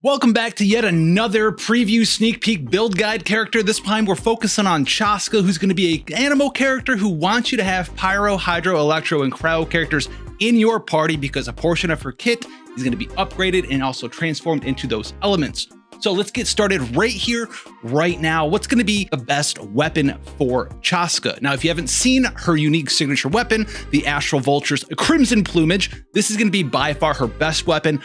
Welcome back to yet another preview sneak peek build guide character. This time we're focusing on Chasca, who's going to be an animal character who wants you to have Pyro, Hydro, Electro, and Cryo characters in your party because a portion of her kit is going to be upgraded and also transformed into those elements. So let's get started right here, right now. What's going to be the best weapon for Chasca? Now, if you haven't seen her unique signature weapon, the Astral Vulture's Crimson Plumage, this is going to be by far her best weapon.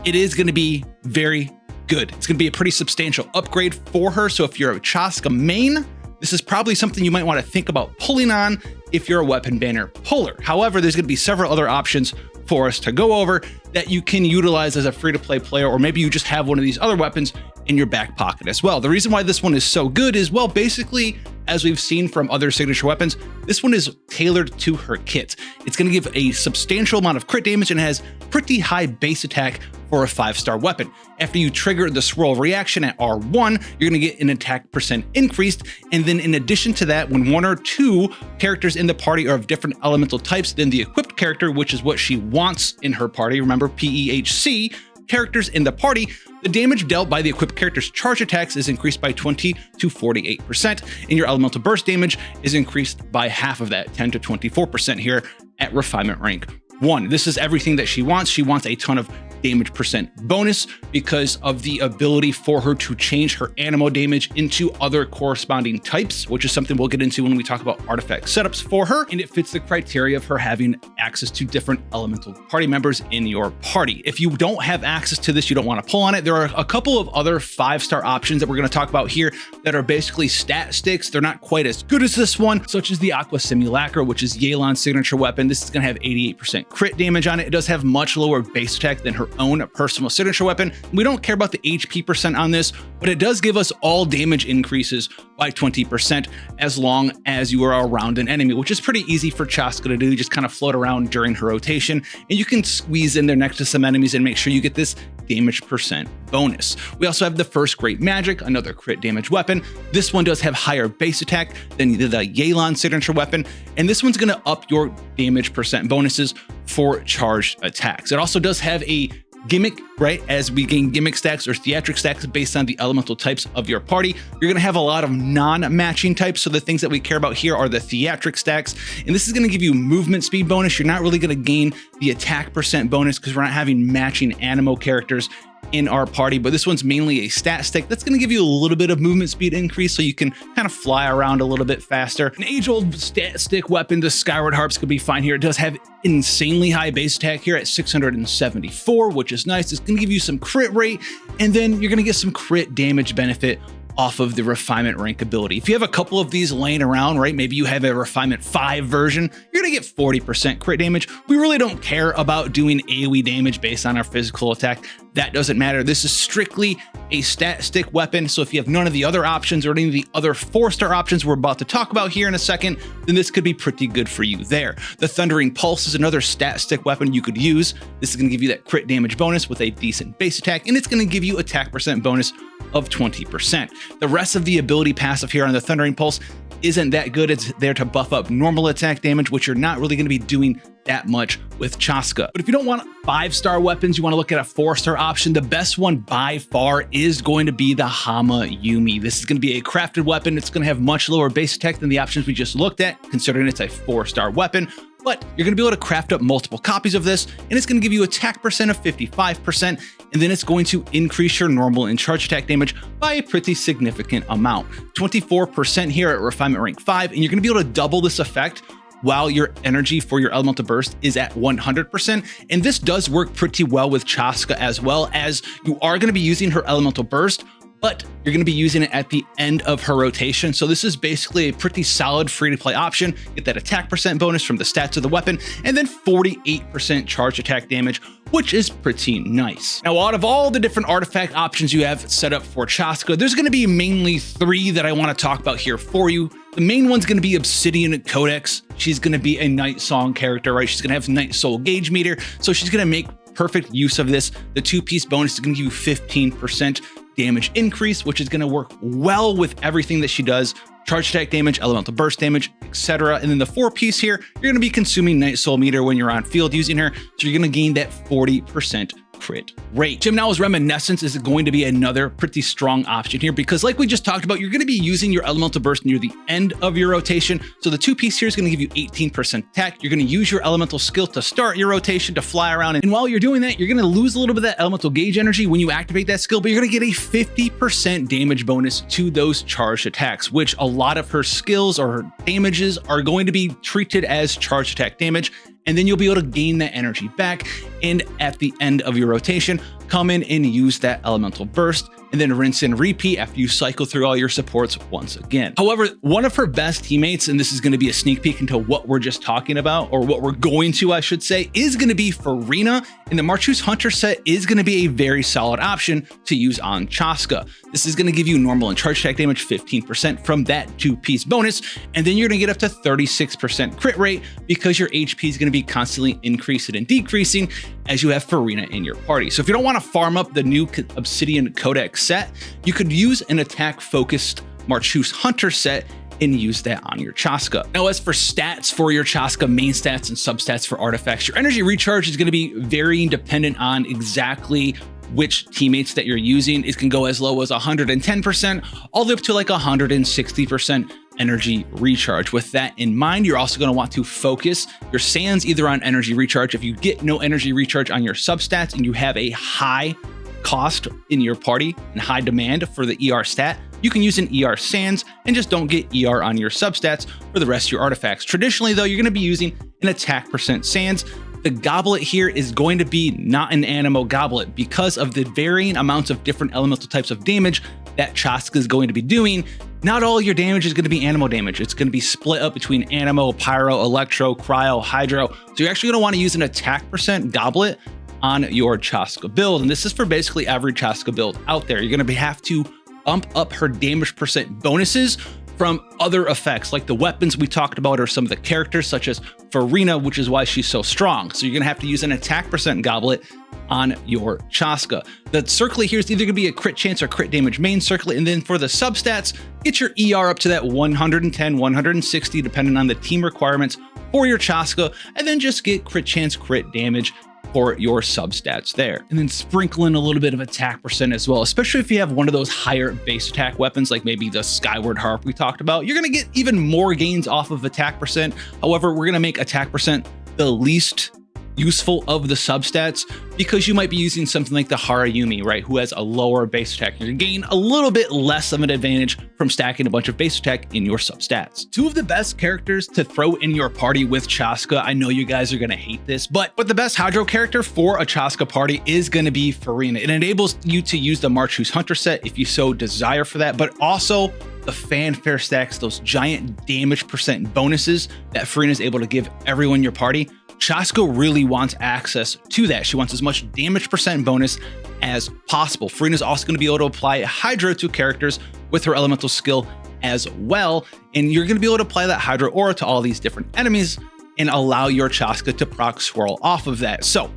It is going to be very good. It's going to be a pretty substantial upgrade for her. So if you're a Chasca main, this is probably something you might want to think about pulling on if you're a weapon banner puller. However, there's going to be several other options for us to go over that you can utilize as a free-to-play player, or maybe you just have one of these other weapons in your back pocket as well. The reason why this one is so good is, well, basically, as we've seen from other signature weapons, this one is tailored to her kit. It's going to give a substantial amount of crit damage and has pretty high base attack for a 5-star weapon. After you trigger the swirl reaction at R1, you're going to get an attack percent increased. And then in addition to that, when one or two characters in the party are of different elemental types than the equipped character, which is what she wants in her party, remember PEHC, characters in the party, the damage dealt by the equipped character's charge attacks is increased by 20 to 48%, and your elemental burst damage is increased by half of that, 10 to 24% here at refinement rank 1. This is everything that she wants. She wants a ton of damage percent bonus because of the ability for her to change her animal damage into other corresponding types, which is something we'll get into when we talk about artifact setups for her. And it fits the criteria of her having access to different elemental party members in your party. If you don't have access to this, you don't want to pull on it. There are a couple of other 5-star options that we're going to talk about here that are basically stat sticks. They're not quite as good as this one, such as the Aqua Simulacra, which is Yelan's signature weapon. This is going to have 88% crit damage on it. It does have much lower base attack than her own personal signature weapon. We don't care about the HP percent on this, but it does give us all damage increases by 20% as long as you are around an enemy, which is pretty easy for Chasca to do. Just kind of float around during her rotation, and you can squeeze in there next to some enemies and make sure you get this damage percent bonus. We also have the First Great Magic, another crit damage weapon. This one does have higher base attack than the Yelan signature weapon, and this one's going to up your damage percent bonuses for charged attacks. It also does have a gimmick, right? As we gain gimmick stacks or theatric stacks based on the elemental types of your party, you're going to have a lot of non-matching types. So the things that we care about here are the theatric stacks, and this is going to give you movement speed bonus. You're not really going to gain the attack percent bonus because we're not having matching animo characters in our party, but this one's mainly a stat stick that's going to give you a little bit of movement speed increase so you can kind of fly around a little bit faster. An age-old stat stick weapon, the Skyward Harps, could be fine here. It does have insanely high base attack here at 674, which is nice. It's going to give you some crit rate, and then you're going to get some crit damage benefit off of the refinement rank ability. If you have a couple of these laying around, right, maybe you have a refinement 5 version, you're gonna get 40% crit damage. We really don't care about doing AoE damage based on our physical attack. That doesn't matter. This is strictly a stat stick weapon. So if you have none of the other options or any of the other 4-star options we're about to talk about here in a second, then this could be pretty good for you there. The Thundering Pulse is another stat stick weapon you could use. This is gonna give you that crit damage bonus with a decent base attack, and it's gonna give you attack percent bonus of 20%. The rest of the ability passive here on the Thundering Pulse isn't that good. It's there to buff up normal attack damage, which you're not really going to be doing that much with Chasca. But if you don't want 5-star weapons, you want to look at a 4-star option. The best one by far is going to be the Hama Yumi. This is going to be a crafted weapon. It's going to have much lower base attack than the options we just looked at, considering it's a 4-star weapon. But you're going to be able to craft up multiple copies of this, and it's going to give you attack percent of 55%, and then it's going to increase your normal and charge attack damage by a pretty significant amount. 24% here at refinement rank 5, and you're going to be able to double this effect while your energy for your elemental burst is at 100%. And this does work pretty well with Chasca as well, as you are going to be using her elemental burst, but you're going to be using it at the end of her rotation. So this is basically a pretty solid free-to-play option. Get that attack percent bonus from the stats of the weapon, and then 48% charge attack damage, which is pretty nice. Now, out of all the different artifact options you have set up for Chasca, there's going to be mainly 3 that I want to talk about here for you. The main one's going to be Obsidian Codex. She's going to be a Night Song character, right? She's going to have Night Soul Gauge Meter, so she's going to make perfect use of this. The 2-piece bonus is going to give you 15% damage increase, which is going to work well with everything that she does. Charge attack damage, elemental burst damage, etc. And then the 4-piece here, you're going to be consuming Night Soul Meter when you're on field using her, so you're going to gain that 40% crit rate. Now, Reminiscence is going to be another pretty strong option here because like we just talked about, you're going to be using your elemental burst near the end of your rotation. So the 2-piece here is going to give you 18% attack. You're going to use your elemental skill to start your rotation to fly around. And while you're doing that, you're going to lose a little bit of that elemental gauge energy when you activate that skill, but you're going to get a 50% damage bonus to those charged attacks, which a lot of her skills or her damages are going to be treated as charged attack damage. And then you'll be able to gain that energy back. And at the end of your rotation, come in and use that elemental burst and then rinse and repeat after you cycle through all your supports once again. However, one of her best teammates, and this is going to be a sneak peek into what we're just talking about, or what we're going to, I should say, is going to be Farina. And the Marchus Hunter set is going to be a very solid option to use on Chasca. This is going to give you normal and charge attack damage 15% from that 2-piece bonus. And then you're going to get up to 36% crit rate because your HP is going to be constantly increasing and decreasing as you have Farina in your party. So if you don't want to farm up the new Obsidian Codex set, you could use an attack-focused Marchus Hunter set and use that on your Chasca. Now, as for stats for your Chasca, main stats and substats for artifacts, your energy recharge is going to be very dependent on exactly which teammates that you're using. It can go as low as 110% all the way up to like 160% energy recharge. With that in mind, you're also going to want to focus your sands either on energy recharge. If you get no energy recharge on your substats and you have a high cost in your party and high demand for the ER stat, you can use an ER sands and just don't get ER on your substats for the rest of your artifacts. Traditionally though, you're going to be using an attack percent sands. The goblet here is going to be not an anemo goblet because of the varying amounts of different elemental types of damage that Chasca is going to be doing. Not all your damage is going to be anemo damage. It's going to be split up between anemo, pyro, electro, cryo, hydro. So you're actually going to want to use an attack percent goblet on your Chasca build. And this is for basically every Chasca build out there. You're going to have to bump up her damage percent bonuses from other effects like the weapons we talked about or some of the characters such as Farina, which is why she's so strong. So you're going to have to use an attack percent goblet on your Chasca. The circlet here is either going to be a crit chance or crit damage main circlet. And then for the substats, get your ER up to that 110, 160, depending on the team requirements for your Chasca, and then just get crit chance, crit damage for your substats there. And then sprinkle in a little bit of attack percent as well, especially if you have one of those higher base attack weapons, like maybe the Skyward Harp we talked about. You're gonna get even more gains off of attack percent. However, we're gonna make attack percent the least useful of the substats because you might be using something like the Harayumi, right, who has a lower base attack. You're gonna gain a little bit less of an advantage from stacking a bunch of base attack in your substats. Two of the best characters to throw in your party with Chasca. I know you guys are gonna hate this, but the best hydro character for a Chasca party is gonna be Farina. It enables you to use the Marchus Hunter set if you so desire for that, but also the fanfare stacks, those giant damage percent bonuses that Farina is able to give everyone in your party. Chasca really wants access to that. She wants as much damage percent bonus as possible. Farina's also going to be able to apply Hydro to characters with her elemental skill as well. And you're going to be able to apply that Hydro aura to all these different enemies and allow your Chasca to proc swirl off of that. So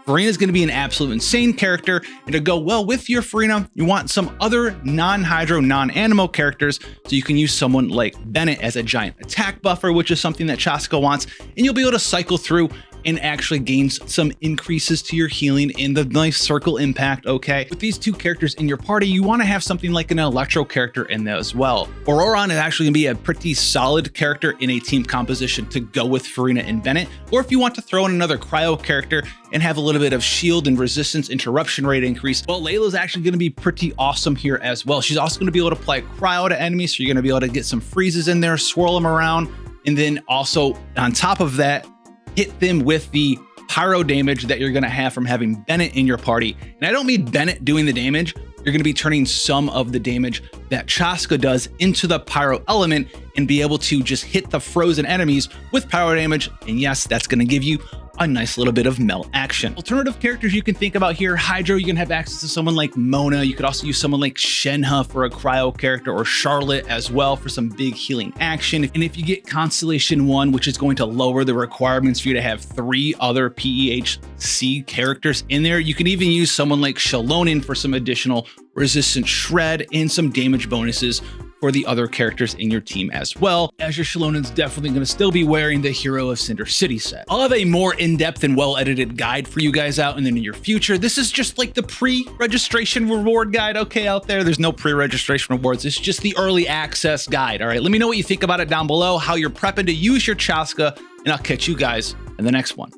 Farina is going to be an absolute insane character, and to go well with your Farina, you want some other non-hydro, non-animo characters, so you can use someone like Bennett as a giant attack buffer, which is something that Chasca wants, and you'll be able to cycle through and actually gain some increases to your healing in the nice circle impact, okay? With these two characters in your party, you want to have something like an electro character in there as well. Auroron is actually going to be a pretty solid character in a team composition to go with Farina and Bennett, or if you want to throw in another cryo character and have a little bit of shield and resistance interruption rate increase, well, Layla's actually going to be pretty awesome here as well. She's also going to be able to apply cryo to enemies, so you're going to be able to get some freezes in there, swirl them around, and then also on top of that, hit them with the pyro damage that you're going to have from having Bennett in your party. And I don't mean Bennett doing the damage. You're going to be turning some of the damage that Chasca does into the pyro element and be able to just hit the frozen enemies with pyro damage. And yes, that's going to give you a nice little bit of melt action. Alternative characters you can think about here: Hydro, you can have access to someone like Mona. You could also use someone like Shenhe for a cryo character, or Charlotte as well for some big healing action. And if you get Constellation 1, which is going to lower the requirements for you to have 3 other PEHC characters in there, you can even use someone like Shalonin for some additional resistant shred and some damage bonuses for the other characters in your team as well, as your Shalonen's definitely going to still be wearing the Hero of Cinder City set. I'll have a more in-depth and well-edited guide for you guys out in the near future. This is just like the pre-registration reward guide, okay, out there. There's no pre-registration rewards. It's just the early access guide, all right? Let me know what you think about it down below, how you're prepping to use your Chasca, and I'll catch you guys in the next one.